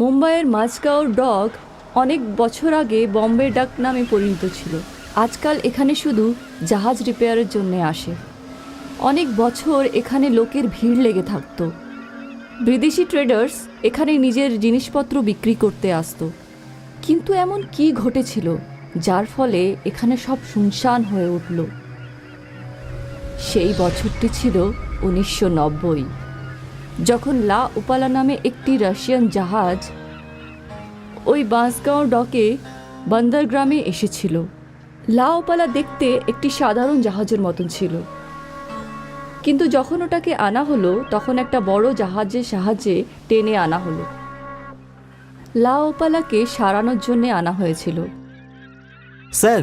মুম্বাইয়ের মাঝগাঁও ডক অনেক বছর আগে বম্বে ডাক নামে পরিচিত ছিল। আজকাল এখানে শুধু জাহাজ রিপেয়ারের জন্য আসে। অনেক বছর এখানে লোকের ভিড় লেগে থাকতো। বিদেশি ট্রেডার্স এখানে নিজের জিনিসপত্র বিক্রি করতে আসতো। কিন্তু এমন কি ঘটেছিল যার ফলে এখানে সব শুনশান হয়ে উঠল? সেই বছরটি ছিল 1990, যখন লা উপালা নামে একটি রাশিয়ান জাহাজ ওই বাঁশগাঁও ডকে বন্দরগ্রামে এসেছিল। লা উপালা দেখতে একটি সাধারণ জাহাজের মতন ছিল, কিন্তু যখন ওটাকে আনা হলো তখন একটা বড় জাহাজের সাহায্যে টেনে আনা হলো। লা উপালাকে সারানোর জন্যে আনা হয়েছিল। স্যার,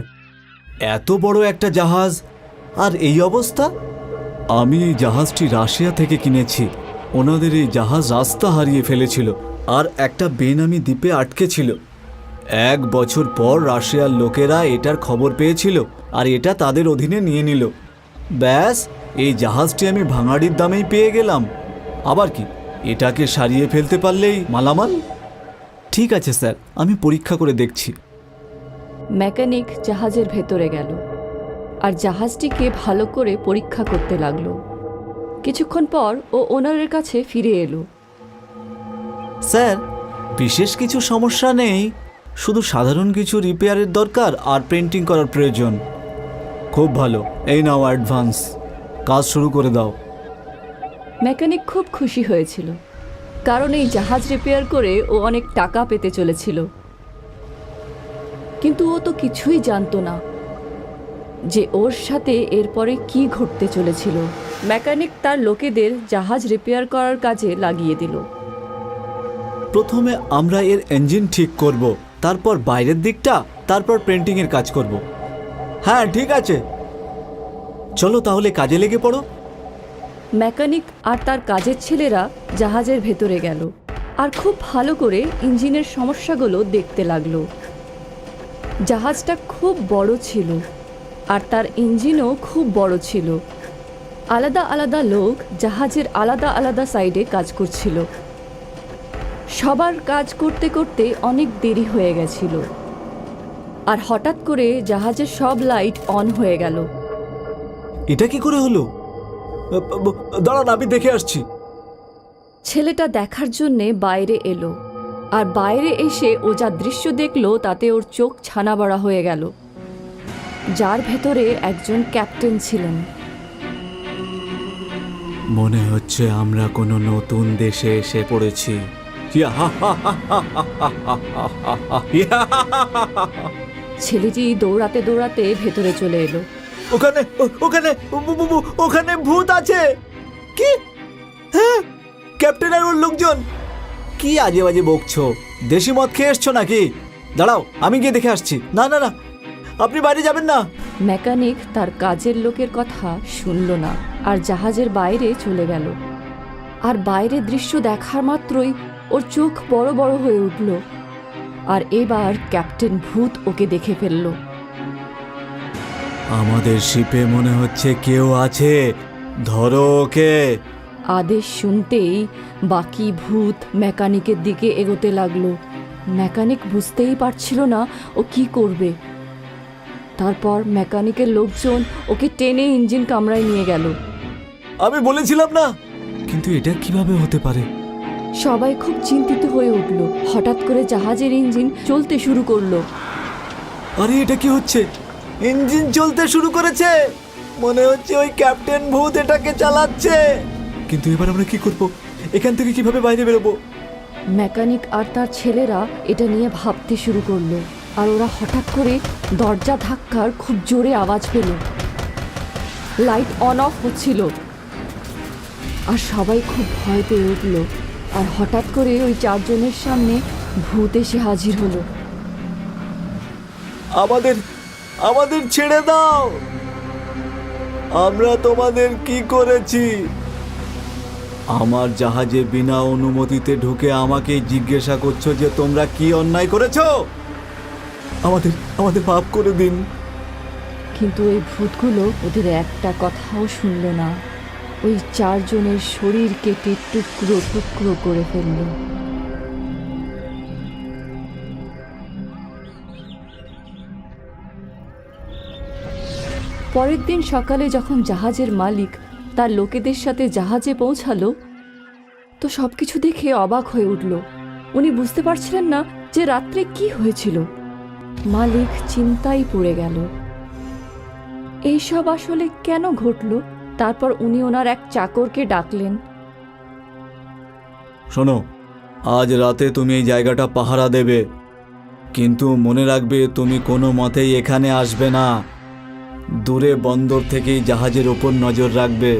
এত বড় একটা জাহাজ আর এই অবস্থা? আমি এই জাহাজটি রাশিয়া থেকে কিনেছি। ওনাদের এই জাহাজ রাস্তা হারিয়ে ফেলেছিল আর একটা বেনামি দ্বীপে আটকে ছিল। 1 বছর পর রাশিয়ার লোকেরা এটার খবর পেয়েছিল আর এটা তাদের অধীনে নিয়ে নিল। ব্যাস, এই জাহাজটি আমি ভাঙাড়ির দামেই পেয়ে গেলাম। আবার কি, এটাকে সারিয়ে ফেলতে পারলেই মালামাল। ঠিক আছে স্যার, আমি পরীক্ষা করে দেখছি। মেকানিক জাহাজের ভেতরে গেল আর জাহাজটিকে ভালো করে পরীক্ষা করতে লাগলো। কিছুক্ষণ পর ও ওনারের কাছে ফিরে এলো। স্যার, বিশেষ কিছু সমস্যা নেই, শুধু সাধারণ কিছু রিপেয়ারের দরকার আর পেন্টিং করার প্রয়োজন। খুব ভালো, এই নাও অ্যাডভান্স, কাজ শুরু করে দাও। মেকানিক খুব খুশি হয়েছিল, কারণ এই জাহাজ রিপেয়ার করে ও অনেক টাকা পেতে চলেছিল। কিন্তু ও তো কিছুই জানতো না যে ওর সাথে এরপরে কি ঘটতে চলেছিল। মেকানিক তার লোকেদের জাহাজ রিপেয়ার করার কাজে লাগিয়ে দিল। প্রথমে আমরা এর ইঞ্জিন ঠিক করব, তারপর বাইরের দিকটা, তারপর পেন্টিংয়ের কাজ করব। হ্যাঁ ঠিক আছে, চলো তাহলে কাজে লেগে পড়ো। মেকানিক আর তার কাজের ছেলেরা জাহাজের ভেতরে গেল আর খুব ভালো করে ইঞ্জিনের সমস্যাগুলো দেখতে লাগলো। জাহাজটা খুব বড় ছিল আর তার ইঞ্জিনও খুব বড় ছিল। আলাদা আলাদা লোক জাহাজের আলাদা আলাদা সাইডে কাজ করছিল। সবার কাজ করতে করতে অনেক দেরি হয়ে গেছিল আর হঠাৎ করে জাহাজের সব লাইট অন হয়ে গেল। এটা কি করে হলো? দাঁড়ান, আমি দেখে আসছি। ছেলেটা দেখার জন্যে বাইরে এলো আর বাইরে এসে ও যা দৃশ্য দেখলো তাতে ওর চোখ ছানা বড়া হয়ে গেল, যার ভেতরে একজন ক্যাপ্টেন ছিলেন। মনে হচ্ছে আমরা কোনো নতুন দেশে এসে পড়েছি। ছেলেটি দৌড়াতে দৌড়াতে ভেতরে চলে এলো। ওখানে ওখানে ওখানে ভূত আছে। কি? হ্যাঁ, ক্যাপ্টেন আর ওর লোকজন। কি আজে বাজে বকছো? দেশি মদ খেয়ে এসছো নাকি? দাঁড়াও, আমি গিয়ে দেখে আসছি। না না না, আপনি বাড়ি যাবেন না। মেকানিক তার কাজের লোকের কথা শুনল না আর জাহাজের বাইরে চলে গেল। আর বাইরের দৃশ্য দেখার মাত্রই ওর চোখ বড় বড় হয়ে উঠল। আর এবার ক্যাপ্টেন ভূত ওকে দেখে ফেলল। আমাদের শিপে মনে হচ্ছে কেউ আছে, ধরো ওকে। আদেশ শুনতেই বাকি ভূত মেকানিকের দিকে এগোতে লাগলো। মেকানিক বুঝতেই পারছিল না ও কি করবে। তারপর মেকানিকের লোকজন ওকে টেনে ইঞ্জিন কামরায় নিয়ে গেল। আমি বলেছিলাম না। কিন্তু এটা কিভাবে হতে পারে? সবাই খুব চিন্তিত হয়ে উঠল। হঠাৎ করে জাহাজের ইঞ্জিন চলতে শুরু করলো। আরে এটা কি হচ্ছে? ইঞ্জিন চলতে শুরু করেছে। মনে হচ্ছে ওই ক্যাপ্টেন ভূত এটাকে চালাচ্ছে। কিন্তু এবার আমরা কি করব? এখান থেকে কিভাবে বাইরে বেরোবো? মেকানিক আর তার ছেলেরা এটা নিয়ে ভাবতে শুরু করলো। আর ওরা হঠাৎ করে দরজা ধাক্কার খুব জোরে আওয়াজ পেল। লাইট অন অফ হচ্ছিল আর সবাই খুব ভয় পেয়ে উঠল। আর হঠাৎ করে ওই 4 জনের সামনে ভূত এসে হাজির হলো। আমাদের আমাদের ছেড়ে দাও। আমরা তোমাদের কি করেছি? আমার জাহাজে বিনা অনুমতিতে ঢুকে আমাকে জিজ্ঞাসা করছো যে তোমরা কি অন্যায় করেছো? আমাদের আমাদের মাফ করে দিন। কিন্তু ওই ভূতগুলো ওদের একটা কথাও শুনল না। ওই 4 জনের শরীর কেটে টুকরো টুকরো করে ফেলল। পরের দিন সকালে যখন জাহাজের মালিক তার লোকেদের সাথে জাহাজে পৌঁছালো, তো সবকিছু দেখে অবাক হয়ে উঠল। উনি বুঝতে পারছিলেন না যে রাত্রে কি হয়েছিল। মালিক চিন্তায় পড়ে গেল, এইসব আসলে কেন ঘটল। তারপর উনি ওনার এক চাকরকে ডাকলেন। শোনো, আজ রাতে তুমি এই জায়গাটা পাহারা দেবে, কিন্তু মনে রাখবে তুমি কোনো মতেই এখানে আসবে না। দূরে বন্দর থেকেই জাহাজের ওপর নজর রাখবে,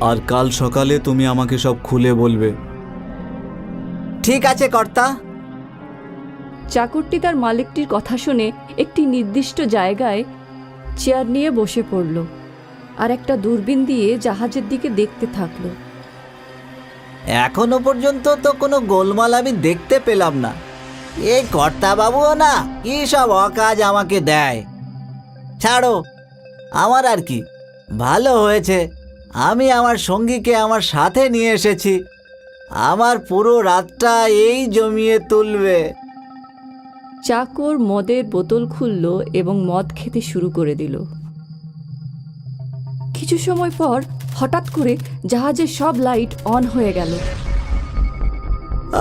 আর কাল সকালে তুমি আমাকে সব খুলে বলবে। ঠিক আছে কর্তা। চাকরটি তার মালিকটির কথা শুনে একটি নির্দিষ্ট জায়গায় চেয়ার নিয়ে বসে পড়ল আর একটা দূরবীন দিয়ে জাহাজের দিকে দেখতে থাকলো। এখনো পর্যন্ত তো কোনো গোলমাল আমি দেখতে পেলাম না। এই কর্তা বাবুও না কি সব অকাজ আমাকে দেয়। ছাড়ো, আমার আর কি, ভালো হয়েছে আমি আমার সঙ্গীকে আমার সাথে নিয়ে এসেছি। আমার পুরো রাতটা এই জমিয়ে তুলবে। চাকর মদের বোতল খুলল এবং মদ খেতে শুরু করে দিল। কিছু সময় পর হঠাৎ করে জাহাজের সব লাইট অন হয়ে গেল।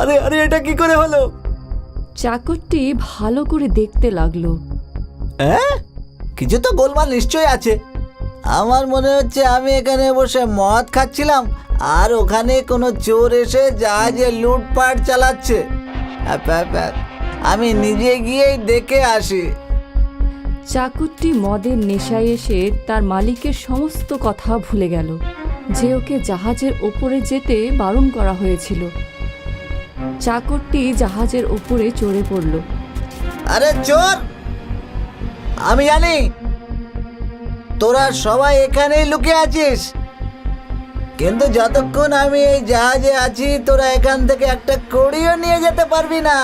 আরে আরে, এটা কি করে হলো? চাকরটি ভালো করে দেখতে লাগলো। কিছু তো গোলমাল নিশ্চয়ই আছে। আমার মনে হচ্ছে আমি এখানে বসে মদ খাচ্ছিলাম আর ওখানে কোনো চোর এসে জাহাজে লুটপাট চালাচ্ছে। আমি নিজে গিয়েই দেখে আসি। চাকরটি মদের নেশায় এসে তার মালিকের সমস্ত কথা ভুলে গেল, যে ওকে জাহাজের ওপরে যেতে বারণ করা হয়েছিল। চাকরটি জাহাজের ওপরে চড়ে পড়ল। আরে চোর, আমি জানি তোরা সবাই এখানেই লুকিয়ে আছিস, কিন্তু যতক্ষণ আমি এই জাহাজে আছি তোরা এখান থেকে একটা কড়িও নিয়ে যেতে পারবি না।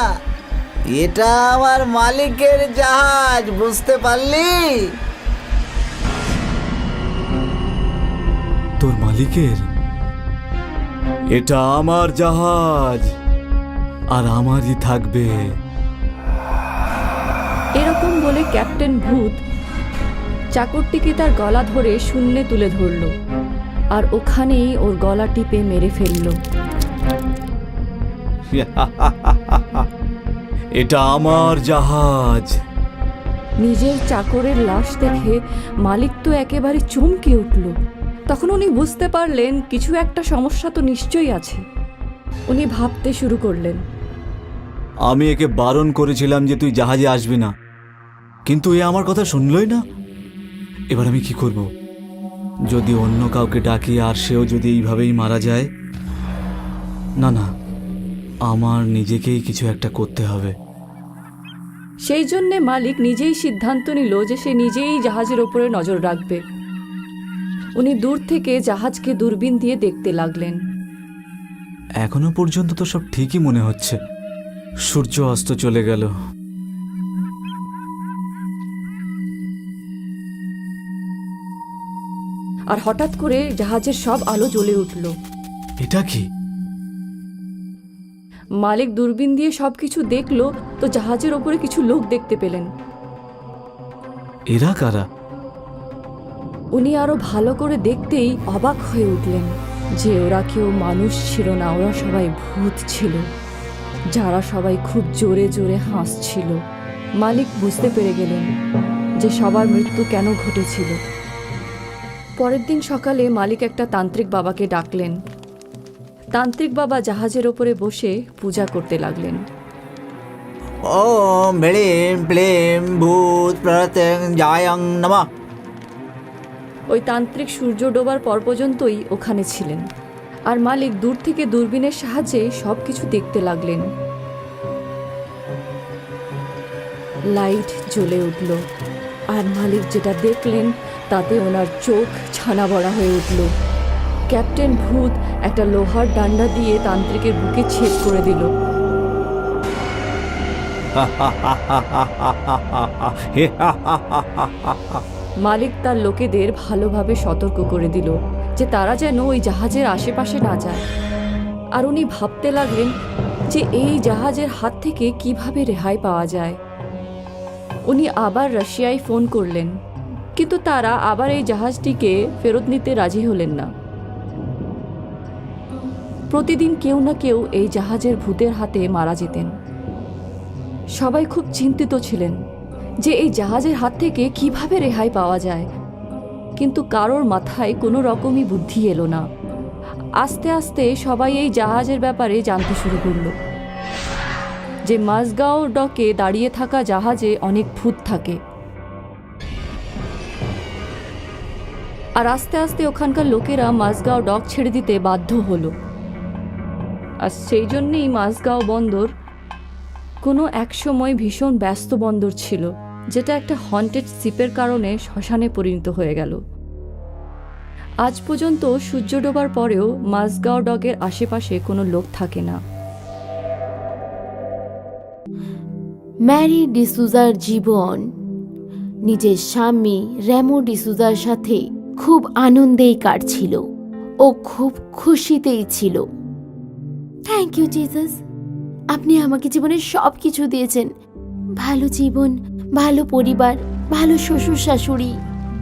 এটা আমার মালিকের জাহাজ, বুঝতে পারলি? তোর মালিকের? এটা আমার জাহাজ, আর আমারই থাকবে। এরকম বলে ক্যাপ্টেন ভূত চাকরটিকে তার গলা ধরে শূন্যে তুলে ধরল আর ওখানেই ওর গলা টিপে মেরে ফেলল। এটা আমার জাহাজ। নিজের চাকরের লাশ দেখে মালিক তো একেবারে চমকে উঠল। তখন উনি বুঝতে পারলেন কিছু একটা সমস্যা তো নিশ্চয়ই আছে। উনি ভাবতে শুরু করলেন, আমি একে বারণ করেছিলাম যে তুই জাহাজে আসবি না, কিন্তু এ আমার কথা শুনলই না। এবার আমি কি করব? যদি অন্য কাউকে ডাকি আর সেও যদি এইভাবেই মারা যায়? না না, আমার নিজেকেই কিছু একটা করতে হবে। সেই জন্যে মালিক নিজেই সিদ্ধান্ত নিল যে সে নিজেই জাহাজের ওপরে নজর রাখবে। উনি দূর থেকে জাহাজকে দূরবীন দিয়ে দেখতে লাগলেন। এখনো পর্যন্ত তো সব ঠিকই মনে হচ্ছে। সূর্য অস্ত চলে গেল। আর হঠাৎ করে জাহাজের সব আলো জ্বলে উঠল। এটা কি? মালিক দূরবীন দিয়ে সবকিছু দেখলো, তো জাহাজের ওপরে কিছু লোক দেখতে পেলেন। এরা কারা? উনি আরো ভালো করে দেখতেই অবাক হয়ে উঠলেন যে ওরা কেউ মানুষ ছিল না, ওরা সবাই ভূত ছিল, যারা সবাই খুব জোরে জোরে হাসছিল। মালিক বুঝতে পেরে গেলেন যে সবার মৃত্যু কেন ঘটেছিল। পরের দিন সকালে মালিক একটা তান্ত্রিক বাবাকে ডাকলেন। তান্ত্রিক বাবা জাহাজের ওপরে বসে পূজা করতে লাগলেন। ওম ভ্রীম ক্লীম ভূত প্রত্যঙ্গায়ং নমঃ। ওই তান্ত্রিক সূর্য ডোবার পর পর্যন্তই ওখানে ছিলেন, আর মালিক দূর থেকে দূরবীনের সাহায্যে সবকিছু দেখতে লাগলেন। লাইট জ্বলে উঠল, আর মালিক যেটা দেখলেন তাতে ওনার চোখ ছানা বড়া হয়ে উঠল। ক্যাপ্টেন ভূত একটা লোহার ডান্ডা দিয়ে তান্ত্রিকের বুকে ছেদ করে দিল। মালিক তার লোকেদের ভালোভাবে সতর্ক করে দিল যে তারা যেন ওই জাহাজের আশেপাশে না যায়। আর উনি ভাবতে লাগলেন যে এই জাহাজের হাত থেকে কিভাবে রেহাই পাওয়া যায়। উনি আবার রাশিয়ায় ফোন করলেন। কিন্তু তারা আবার এই জাহাজটিকে ফেরত নিতে রাজি হলেন না। প্রতিদিন কেউ না কেউ এই জাহাজের ভূতের হাতে মারা যেতেন। সবাই খুব চিন্তিত ছিলেন যে এই জাহাজের হাত থেকে কিভাবে রেহাই পাওয়া যায়, কিন্তু কারোর মাথায় কোনো রকমই বুদ্ধি এলো না। আস্তে আস্তে সবাই এই জাহাজের ব্যাপারে জানতে শুরু করলো যে মাঝগাঁও ডকে দাঁড়িয়ে থাকা জাহাজে অনেক ভূত থাকে। আর আস্তে আস্তে ওখানকার লোকেরা মাঝগাঁও ডক ছেড়ে দিতে বাধ্য হলো। আর সেই জন্যেই মাঝগাঁও বন্দর কোনো এক সময় ভীষণ ব্যস্ত বন্দর ছিল, যেটা একটা হন্টেড শিপের কারণে শ্মশানে পরিণত হয়ে গেল। আজ পর্যন্ত সূর্য ডোবার পরেও মাঝগাঁও ডকের আশেপাশে কোনো লোক থাকে না। ম্যারি ডিসুজার জীবন নিজের স্বামী রেমো ডিসুজার সাথে খুব আনন্দেই কাটছিল। ও খুব খুশিতেই ছিল। থ্যাংক ইউ জিসাস, আপনি আমাকে জীবনের সব কিছু দিয়েছেন। ভালো জীবন, ভালো পরিবার, ভালো শ্বশুর শাশুড়ি,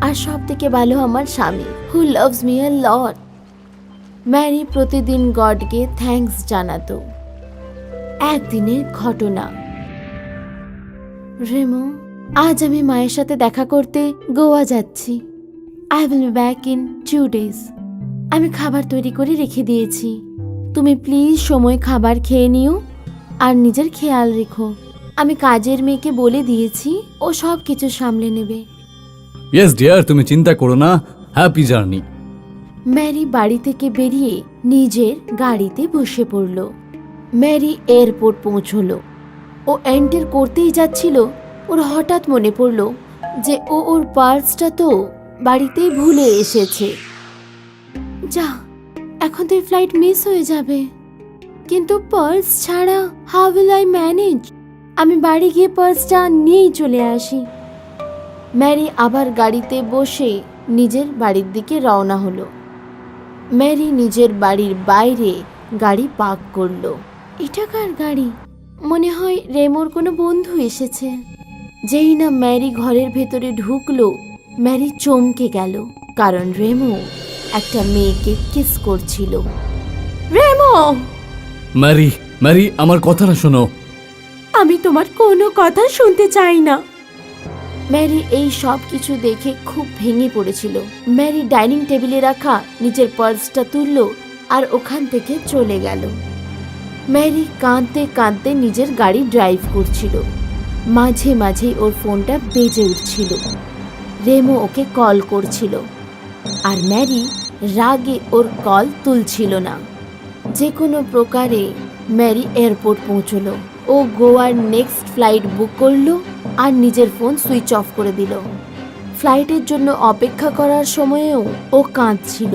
আর সব থেকে ভালো আমার স্বামী who loves me a lot. Mary প্রতিদিন গডকে থ্যাঙ্কস জানাতো। একদিনের ঘটনা। রেমো, আজ আমি মায়ের সাথে দেখা করতে গোয়া যাচ্ছি। I will be back in 2 days। আমি খাবার তৈরি করে রেখে দিয়েছি। তুমি প্লিজ সময় খাবার খেয়ে নিও আর নিজের খেয়াল রেখো। আমি কাজের মেয়েকে বলে দিয়েছি, ও সব কিছু সামলে নেবে। ইয়েস ডিয়ার, তুমি চিন্তা করো না। Happy journey. ম্যারি বাড়ি থেকে বেরিয়ে নিজের গাড়িতে বসে পড়ল। ম্যারি এয়ারপোর্ট পৌঁছলো। ও এন্টার করতেই যাচ্ছিল, ওর হঠাৎ মনে পড়ল যে ওর পার্সটা তো বাড়িতেই ভুলে এসেছে। যা, এখন তো এই ফ্লাইট মিস হয়ে যাবে। কিন্তু পার্স ছাড়া হাউ উইল আই ম্যানেজ? আমি বাড়ি গিয়ে পার্সটা নিয়েই চলে আসি। ম্যারি আবার গাড়িতে বসে নিজের বাড়ির দিকে রওনা হলো। ম্যারি নিজের বাড়ির বাইরে গাড়ি পার্ক করলো। এটা কার গাড়ি? মনে হয় রেমোর কোনো বন্ধু এসেছে। যেই না ম্যারি ঘরের ভেতরে ঢুকলো, ম্যারি চমকে গেল, কারণ রেমো একটা মেয়েকে কিস করছিল। রেমো! ম্যারি, ম্যারি, আমার কথাটা শোনো। আমি তোমার কোনো কথা শুনতে চাই না। ম্যারি এই সব কিছু দেখে খুব ভেঙে পড়েছিল। ম্যারি ডাইনিং টেবিলে রাখা নিজের পার্সটা তুলল আর ওখান থেকে চলে গেল। ম্যারি কাঁদতে কাঁদতে নিজের গাড়ি ড্রাইভ করছিল। মাঝে মাঝে ওর ফোনটা বেজে উঠছিল। রেমো ওকে কল করছিল, আর ম্যারি রাগে ওর কল তুলছিল না। যে কোনো প্রকারে ম্যারি এয়ারপোর্ট পৌঁছলো। ও গোয়ার নেক্সট ফ্লাইট বুক করলো আর নিজের ফোন সুইচ অফ করে দিল। ফ্লাইটের জন্য অপেক্ষা করার সময়েও ও কাঁদছিল।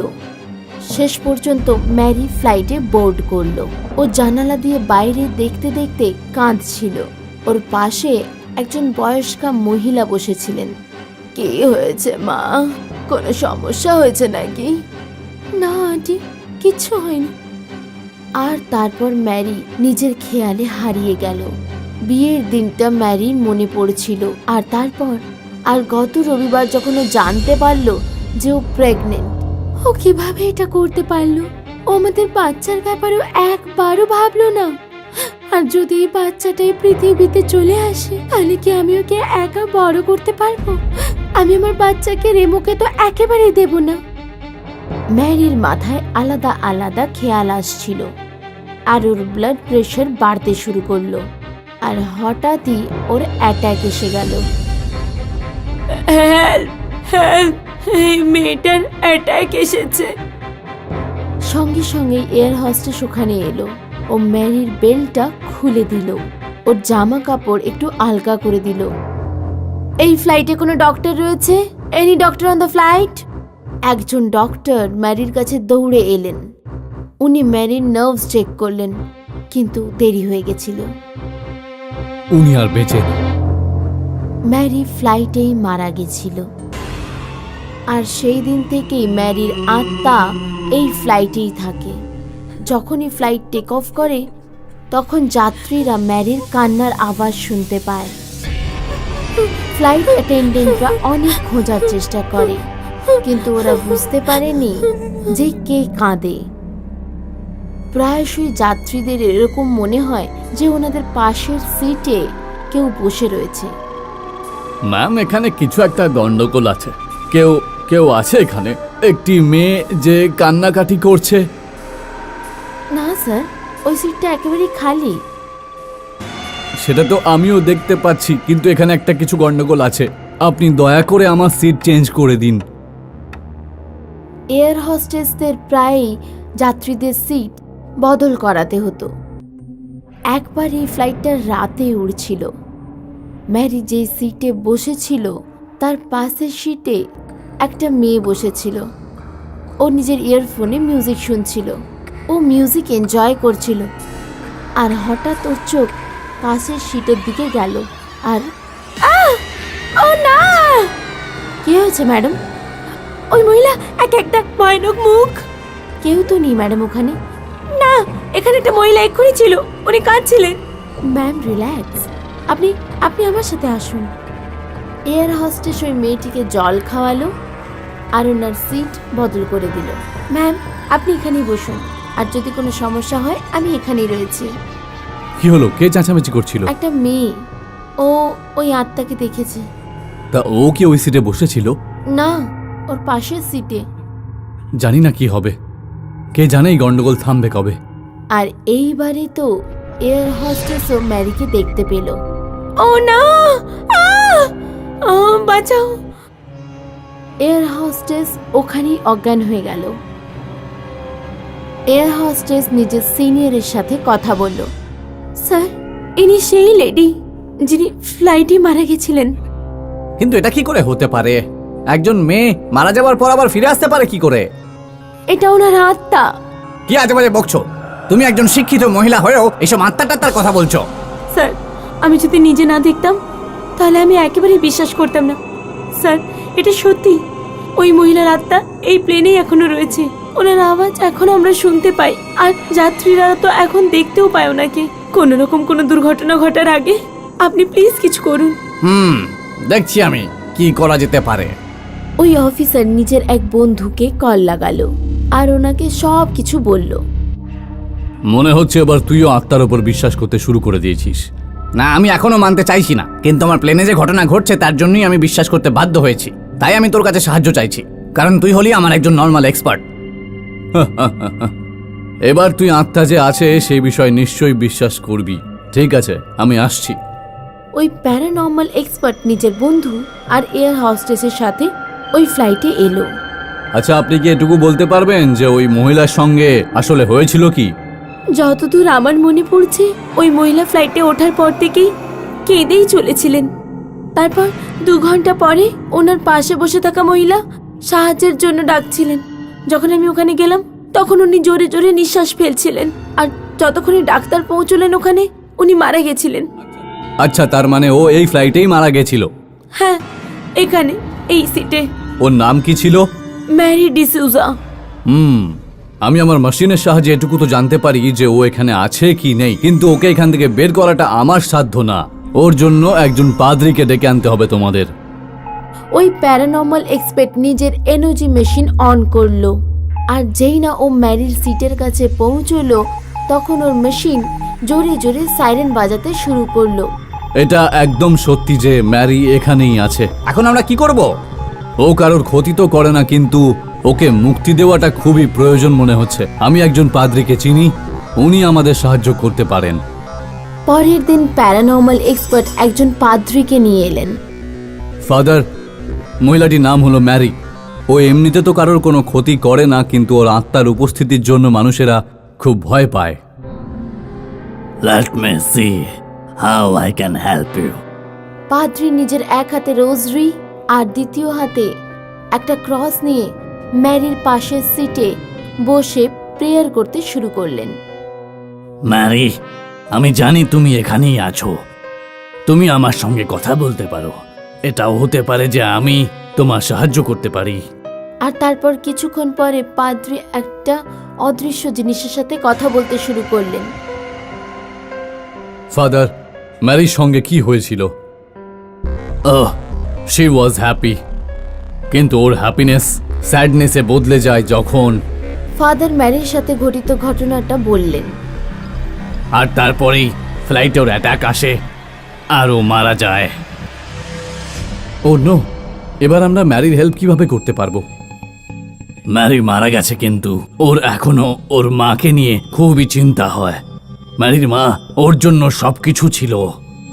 শেষ পর্যন্ত ম্যারি ফ্লাইটে বোর্ড করলো। ও জানালা দিয়ে বাইরে দেখতে দেখতে কাঁদছিল। ওর পাশে একজন বয়স্কা মহিলা বসেছিলেন। কি হয়েছে মা? কোনো সমস্যা হয়েছে নাকি? না আন্টি, কিচ্ছু হয়নি। আর তারপর ম্যারি নিজের খেয়ালে হারিয়ে গেল। বিয়ের দিনটা ম্যারির মনে পড়ছিল। আর তারপর আর গত রবিবার যখন ও জানতে পারলো যে ও প্রেগনেন্ট, ও কিভাবে এটা করতে পারলো? ও আমাদের বাচ্চার ব্যাপারেও একবারও ভাবলো না। আর যদি এই বাচ্চাটাই পৃথিবীতে চলে আসে, তাহলে কি আমি ওকে একা বড় করতে পারবো? আমি আমার বাচ্চাকে রেমোকে তো একেবারেই দেব না। ম্যারির মাথায় আলাদা আলাদা খেয়াল আসছিল, আর ওর ব্লাড প্রেশার বাড়তে শুরু করলো। আর হঠাৎই ওর অ্যাটাক এসে গেল। হেল্প, হেল্প, এই মেয়েটার অ্যাটাক এসেছে। সঙ্গে সঙ্গে এয়ার হোস্টেস ওখানে এলো। ও ম্যারির বেল্টটা খুলে দিল, ওর জামা কাপড় একটু আলগা করে দিল। এই ফ্লাইটে কোনো ডক্টর রয়েছে? Any doctor on the flight? একজন ডক্টর ম্যারির কাছে দৌড়ে এলেন। উনি ম্যারির নার্ভস চেক করলেন, কিন্তু দেরি হয়ে গেছিল। উনি আর বেঁচে নেই। ম্যারি ফ্লাইটেই মারা গেছিল। আর সেই দিন থেকেই ম্যারির আত্মা এই ফ্লাইটেই থাকে। যখনই ফ্লাইট টেক অফ করে, তখন যাত্রীরা ম্যারির কান্নার আওয়াজ শুনতে পায়। ফ্লাইট অ্যাটেন্ডেন্টরা অনেক খোঁজার চেষ্টা করে, কিন্তু ওরা বুঝতে পারেনি যে কে কাঁদে। প্রায়শই যাত্রীদের এরকম মনে হয় যে ওনাদের পাশের সিটে কেউ বসে রয়েছে। ম্যাম, এখানে কিছু একটা গন্ডগোল আছে। কেউ কেউ আছে এখানে? একটি মেয়ে যে কান্নাকাটি করছে। না স্যার, ওই সিটটা একেবারেই খালি। সেটা তো আমিও দেখতে পাচ্ছি, কিন্তু এখানে একটা কিছু গন্ডগোল আছে। আপনি দয়া করে আমার সিট চেঞ্জ করে দিন। এয়ার হোস্টেসদের প্রায়ই যাত্রীদের সিট বদল করাতে হতো। একবার এই ফ্লাইটটা রাতে উড়ছিল। ম্যারি যে সিটে বসেছিল তার পাশের সিটে একটা মেয়ে বসেছিল। ও নিজের ইয়ারফোনে মিউজিক শুনছিল, ও মিউজিক এনজয় করছিল। আর হঠাৎ ওর চোখ পাশের সিটের দিকে গেল আর ও না! কি হয়েছে ম্যাডাম? ওই মহিলা একটা ভয়ানক মুখ। কেউ তো নেই ম্যাডাম ওখানে। না, এখানে একটা মহিলা এক্ষুনি ছিল, উনি কাঁদছিলেন। ম্যাম রিল্যাক্স, আপনি আপনি আমার সাথে আসুন। এয়ার হোস্টেস ওই মেয়েটিকে জল খাওয়ালো আর ওনার সিট বদল করে দিল। ম্যাম, আপনি এখানেই বসুন, আর যদি কোনো সমস্যা হয় আমি এখানেই রয়েছি। কি হলো? কে চেঁচামেচি করছিল? একটা মেয়ে, ও ওই আত্মাকে দেখেছে। তা ও কি ওই সিটে বসেছিল? না, ওর পাশের সিটে। জানি না কি হবে, কে জানে এই গন্ডগোল থামবে কবে। আর এইবারে তো এয়ার হোস্টেসও ম্যারিকে দেখতে পেল। ও না! বাঁচাও! এয়ার হোস্টেস ওখানেই অজ্ঞান হয়ে গেল। এয়ার হোস্টেস নিজের সিনিয়রের সাথে কথা বলল। স্যার, ইনি সেই লেডি যিনি ফ্লাইটে মারা গেছিলেন। কিন্তু এটা কি করে হতে পারে? একজন মেয়ে মারা যাওয়ার পর আবার ফিরে আসতে পারে কি করে? এটা ওনার আত্মা। কি আজে বাজে বকছো? তুমি একজন শিক্ষিত মহিলা হয়েও এসব আত্মাটাত্মার কথা বলছো? স্যার, আমি যদি নিজে না দেখতাম তাহলে আমি একেবারেই বিশ্বাস করতাম না। স্যার, এটা সত্যি, ওই মহিলার আত্মা এই প্লেনেই এখনো রয়েছে। ওনার আওয়াজ এখনো আমরা শুনতে পাই, আর যাত্রীরা তো এখন দেখতেও পায় ওনাকে। কোনো রকম কোনো দুর্ঘটনা ঘটার আগে আপনি প্লিজ কিছু করুন। দেখছি আমি কি করা যেতে পারে। ওই অফিসার নিজের এক বন্ধুকে কল লাগালো আর ওনাকে সব কিছু বলল। মনে হচ্ছে এবার তুইও আত্মার উপর বিশ্বাস করতে শুরু করে দিয়েছিস। না, আমি এখনো মানতে চাইছি না, কিন্তু আমার প্লেনে যে ঘটনা ঘটছে তার জন্যই আমি বিশ্বাস করতে বাধ্য হয়েছি। তাই আমি তোর কাছে সাহায্য চাইছি, কারণ তুই হলি আমার একজন নর্মাল এক্সপার্ট। এবার তুই আত্মা যে আছে সেই বিষয়ে নিশ্চয়ই বিশ্বাস করবি। ঠিক আছে, আমি আসছি। ওই প্যারানর্মাল এক্সপার্ট নিজের বন্ধু আর এয়ার হোস্টেসের সাথে ওই ফ্লাইটে এলো। আচ্ছা, আপনি কি এটুকু বলতে পারবেন যে ওই মহিলার সঙ্গে আসলে হয়েছিল কি? যতদূর আমার মনে পড়ছে, ওই মহিলা ফ্লাইটে ওঠার পর থেকেই কেঁদেই চলেছিলেন। তারপর 2 ঘন্টা পরে ওনার পাশে বসে থাকা মহিলা সাহায্যের জন্য ডাকছিলেন। যখন আমি ওখানে গেলাম তখন উনি জোরে জোরে নিঃশ্বাস ফেলছিলেন, আর যতক্ষণে ডাক্তার পৌঁছলেন ওখানে উনি মারা গেছিলেন। আচ্ছা, তার মানে ও এই ফ্লাইটেই মারা গেছিল? হ্যাঁ, এখানে এই সিটে। ওর নাম কি ছিল? ম্যারি ডিসুজা। আমি আমার মেশিনের সাহায্যে এটুকু তো জানতে পারি যে ও এখানে আছে কি নেই, কিন্তু ওকে এখান থেকে বের করাটা আমার সাধ্য না। ওর জন্য একজন পাদ্রীকে ডেকে আনতে হবে তোমাদের। ওই প্যারানর্মাল এক্সপার্ট নিজের এনার্জি মেশিন অন করলো, আর যেই না ও ম্যারির সিটের কাছে পৌঁছলো তখন ওর মেশিন জোরে জোরে সাইরেন বাজাতে শুরু করলো। এটা একদম সত্যি যে ম্যারি এখানেই আছে। এখন আমরা কি করব? ও কারোর ক্ষতি তো করে না, কিন্তু ওকে মুক্তি দেওয়াটা খুবই প্রয়োজন মনে হচ্ছে। আমি একজন পাদ্রীকে চিনি, উনি আমাদের সাহায্য করতে পারেন। পরের দিন প্যারানর্মাল এক্সপার্ট একজন পাদ্রীকে নিয়ে এলেন। ফাদার, মহিলাটির নাম হলো ম্যারি। ও এমনিতে তো কারোর কোনো ক্ষতি করে না, কিন্তু ওর আত্মার উপস্থিতির জন্য মানুষেরা খুব ভয় পায়। Let me see how I can help you. পাদ্রী নিজের এক হাতে রোজরি আর দ্বিতীয় হাতে একটা ক্রস নিয়ে ম্যারির পাশের সিটে বসে প্রেয়ার করতে শুরু করলেন। ম্যারি, আমি জানি তুমি এখানেই আছো। তুমি আমার সঙ্গে কথা বলতে পারো। এটাও হতে পারে যে আমি তোমার সাহায্য করতে পারি। আর তারপর কিছুক্ষণ পরে পাদ্রী একটা অদৃশ্য জিনিসের সাথে কথা বলতে শুরু করলেন। ফাদার, ম্যারির সঙ্গে কি হয়েছিল? ওহ, শি ওয়াজ হ্যাপি, কিন্তু ওর হ্যাপিনেস স্যাডনেসে বদলে যায় যখন ফাদার ম্যারির সাথে ঘটিত ঘটনাটা বললেন। আর তারপরেই ফ্লাইটে ওর অ্যাটাক আসে আর ও মারা যায়। ও নো, এবার আমরা ম্যারির হেল্প কিভাবে করতে পারবো? ম্যারি মারা গেছে, কিন্তু ওর এখনো ওর মাকে নিয়ে খুবই চিন্তা হয়। ম্যারির মা ওর জন্য সবকিছু ছিল।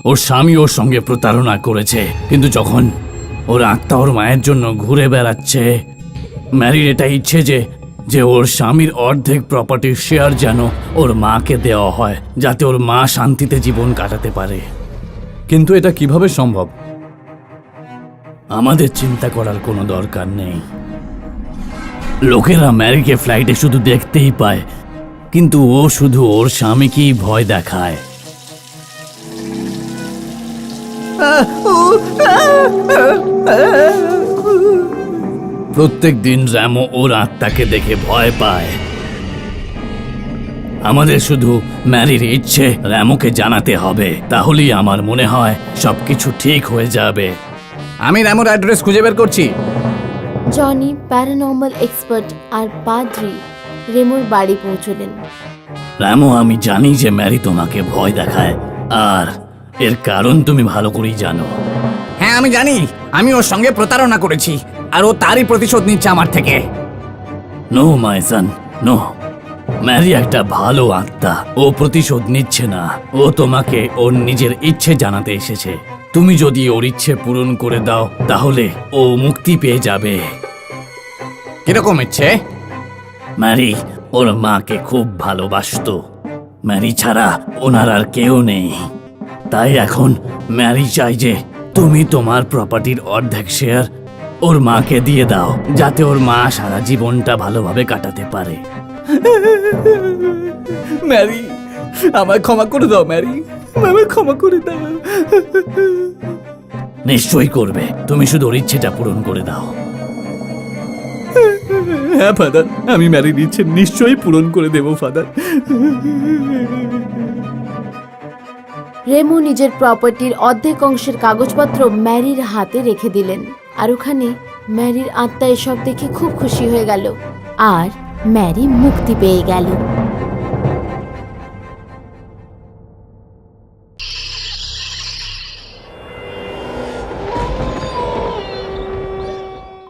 ওর স্বামী ওর সঙ্গে প্রতারণা করেছে, কিন্তু যখন ওর আত্মা ওর মায়ের জন্য ঘুরে বেড়াচ্ছে, ম্যারির এটা ইচ্ছে যে ওর স্বামীর অর্ধেক প্রপার্টির শেয়ার যেন ওর মাকে দেওয়া হয়, যাতে ওর মা শান্তিতে জীবন কাটাতে পারে। কিন্তু এটা কিভাবে সম্ভব? আমাদের চিন্তা করার কোনো দরকার নেই। লোকেরা ম্যারিকে ফ্লাইটে শুধু দেখতেই পায়, কিন্তু ও শুধু ওর স্বামীকেই ভয় দেখায়। প্রত্যেক দিন র্যামো ওর আত্মাকে দেখে ভয় পায়। আমাদের শুধু ম্যারির ইচ্ছে র্যামোকে জানাতে হবে, তাহলেই আমার মনে হয় সবকিছু ঠিক হয়ে যাবে। আমি র্যামোর অ্যাড্রেস খুঁজে বের করছি। জনি, প্যারানর্মাল এক্সপার্ট আর পাদ্রি রেমোর বাড়ি পৌঁছলেন। র্যামো, আমি জানি যে ম্যারি তোমাকে ভয় দেখায়, আর এর কারণ তুমি ভালো করেই জানো। হ্যাঁ আমি জানি, আমি ওর সঙ্গে প্রতারণা করেছি আর ও তারই প্রতিশোধ নিচ্ছে আমার থেকে। নো মাই সান, নো। ম্যারি একটা ভালো আত্মা, ও প্রতিশোধ নিচ্ছে না। ও তোমাকে ওর নিজের ইচ্ছে জানাতে এসেছে। তুমি যদি ওর ইচ্ছে পূরণ করে দাও, তাহলে ও মুক্তি পেয়ে যাবে। কিরকম ইচ্ছে? ম্যারি ওর মাকে খুব ভালোবাসতো। ম্যারি ছাড়া ওনার আর কেউ নেই। তাই এখন ম্যারি চাই যে তুমি তোমার প্রপার্টির অর্ধেক শেয়ার ওর মাকে দিয়ে দাও, যাতে ওর মা সারা জীবনটা ভালোভাবে কাটাতে পারে। ম্যারি, আমায় ক্ষমা করে দাও ম্যারি, আমায় ক্ষমা করে দাও। নিশ্চয়ই করবে, তুমি শুধু ওর ইচ্ছেটা পূরণ করে দাও। হ্যাঁ ফাদার, আমি ম্যারির ইচ্ছে নিশ্চয়ই পূরণ করে দেবো ফাদার। রেমো নিজের প্রপার্টির অর্ধেক অংশের কাগজপত্র ম্যারির হাতে রেখে দিলেন, আর ওখানে ম্যারির আত্মা এসব দেখে খুব খুশি হয়ে গেল, আর ম্যারি মুক্তি পেয়ে গেল।